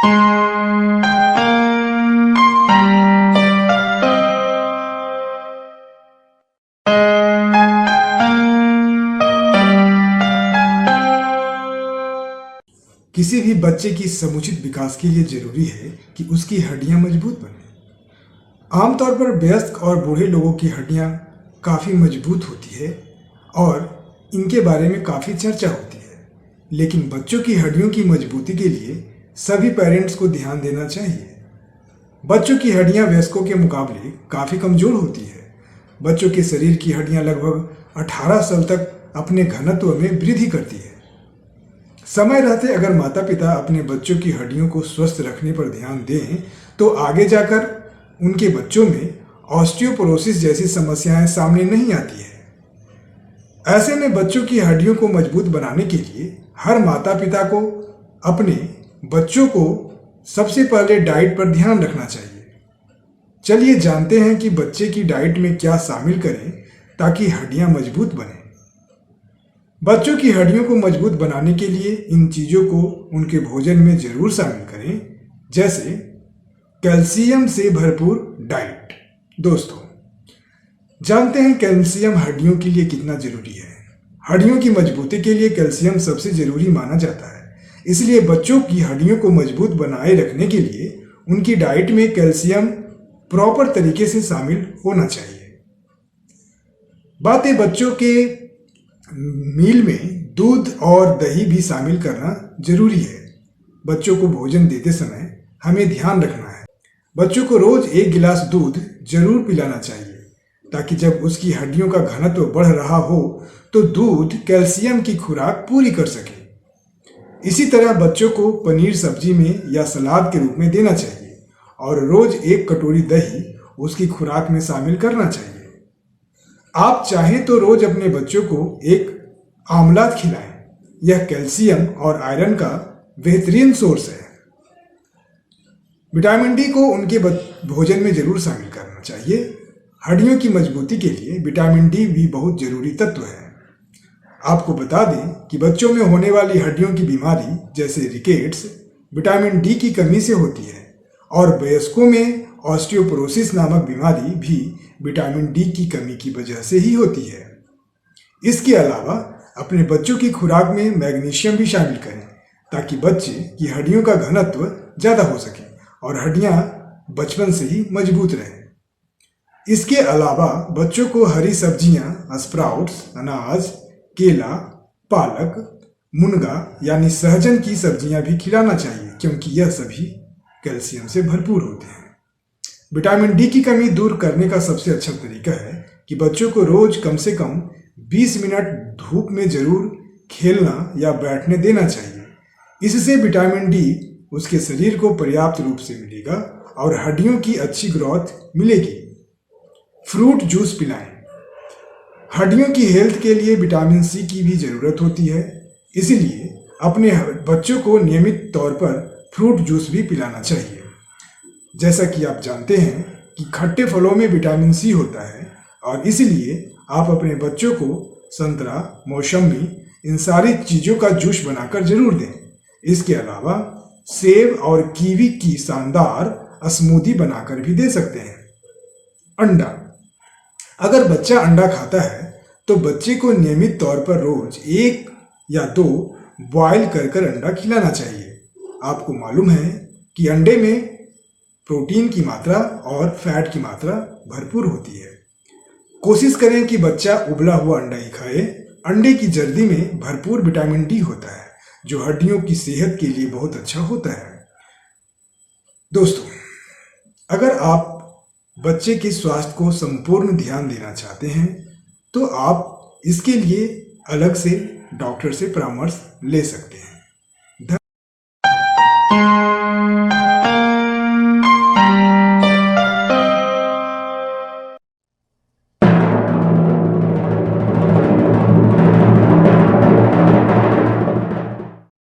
किसी भी बच्चे की समुचित विकास के लिए जरूरी है कि उसकी हड्डियां मजबूत बने। आमतौर पर वयस्क और बूढ़े लोगों की हड्डियां काफ़ी मजबूत होती है और इनके बारे में काफ़ी चर्चा होती है, लेकिन बच्चों की हड्डियों की मजबूती के लिए सभी पेरेंट्स को ध्यान देना चाहिए। बच्चों की हड्डियां वयस्कों के मुकाबले काफ़ी कमज़ोर होती है। बच्चों के शरीर की हड्डियां लगभग 18 साल तक अपने घनत्व में वृद्धि करती है। समय रहते अगर माता पिता अपने बच्चों की हड्डियों को स्वस्थ रखने पर ध्यान दें तो आगे जाकर उनके बच्चों में ऑस्टियोपोरोसिस जैसी समस्याएं सामने नहीं आती है। ऐसे में बच्चों की हड्डियों को मजबूत बनाने के लिए हर माता पिता को अपने बच्चों को सबसे पहले डाइट पर ध्यान रखना चाहिए। चलिए जानते हैं कि बच्चे की डाइट में क्या शामिल करें ताकि हड्डियां मजबूत बनें। बच्चों की हड्डियों को मजबूत बनाने के लिए इन चीज़ों को उनके भोजन में जरूर शामिल करें, जैसे कैल्शियम से भरपूर डाइट। दोस्तों, जानते हैं कैल्शियम हड्डियों के लिए कितना जरूरी है। हड्डियों की मजबूती के लिए कैल्शियम सबसे जरूरी माना जाता है, इसलिए बच्चों की हड्डियों को मजबूत बनाए रखने के लिए उनकी डाइट में कैल्शियम प्रॉपर तरीके से शामिल होना चाहिए। बातें बच्चों के मील में दूध और दही भी शामिल करना जरूरी है। बच्चों को भोजन देते समय हमें ध्यान रखना है। बच्चों को रोज 1 गिलास दूध जरूर पिलाना चाहिए ताकि जब उसकी हड्डियों का घनत्व बढ़ रहा हो तो दूध कैल्शियम की खुराक पूरी कर सके। इसी तरह बच्चों को पनीर सब्जी में या सलाद के रूप में देना चाहिए और रोज 1 कटोरी दही उसकी खुराक में शामिल करना चाहिए। आप चाहें तो रोज अपने बच्चों को एक आमलाद खिलाएं। यह कैल्शियम और आयरन का बेहतरीन सोर्स है। विटामिन डी को उनके भोजन में जरूर शामिल करना चाहिए। हड्डियों की मजबूती के लिए विटामिन डी भी बहुत जरूरी तत्व है। आपको बता दें कि बच्चों में होने वाली हड्डियों की बीमारी जैसे रिकेट्स विटामिन डी की कमी से होती है और वयस्कों में ऑस्टियोपोरोसिस नामक बीमारी भी विटामिन डी की कमी की वजह से ही होती है। इसके अलावा अपने बच्चों की खुराक में मैग्नीशियम भी शामिल करें ताकि बच्चे की हड्डियों का घनत्व ज़्यादा हो सके और हड्डियां बचपन से ही मजबूत रहें। इसके अलावा बच्चों को हरी सब्जियां, स्प्राउट्स, अनाज, केला, पालक, मुनगा यानी सहजन की सब्जियां भी खिलाना चाहिए क्योंकि यह सभी कैल्शियम से भरपूर होते हैं। विटामिन डी की कमी दूर करने का सबसे अच्छा तरीका है कि बच्चों को रोज कम से कम 20 मिनट धूप में जरूर खेलना या बैठने देना चाहिए। इससे विटामिन डी उसके शरीर को पर्याप्त रूप से मिलेगा और हड्डियों की अच्छी ग्रोथ मिलेगी। फ्रूट जूस पिलाएं। हड्डियों की हेल्थ के लिए विटामिन सी की भी जरूरत होती है, इसलिए अपने बच्चों को नियमित तौर पर फ्रूट जूस भी पिलाना चाहिए। जैसा कि आप जानते हैं कि खट्टे फलों में विटामिन सी होता है और इसलिए आप अपने बच्चों को संतरा, मौसमी, इन सारी चीज़ों का जूस बनाकर जरूर दें। इसके अलावा सेब और कीवी की शानदार स्मूदी बनाकर भी दे सकते हैं। अंडा। अगर बच्चा अंडा खाता है तो बच्चे को नियमित तौर पर रोज 1 या 2 बॉयल कर अंडा खिलाना चाहिए। आपको मालूम है कि अंडे में प्रोटीन की मात्रा और फैट की मात्रा भरपूर होती है। कोशिश करें कि बच्चा उबला हुआ अंडा ही खाए। अंडे की जर्दी में भरपूर विटामिन डी होता है जो हड्डियों की सेहत के लिए बहुत अच्छा होता है। दोस्तों, अगर आप बच्चे के स्वास्थ्य को संपूर्ण ध्यान देना चाहते हैं तो आप इसके लिए अलग से डॉक्टर से परामर्श ले सकते हैं।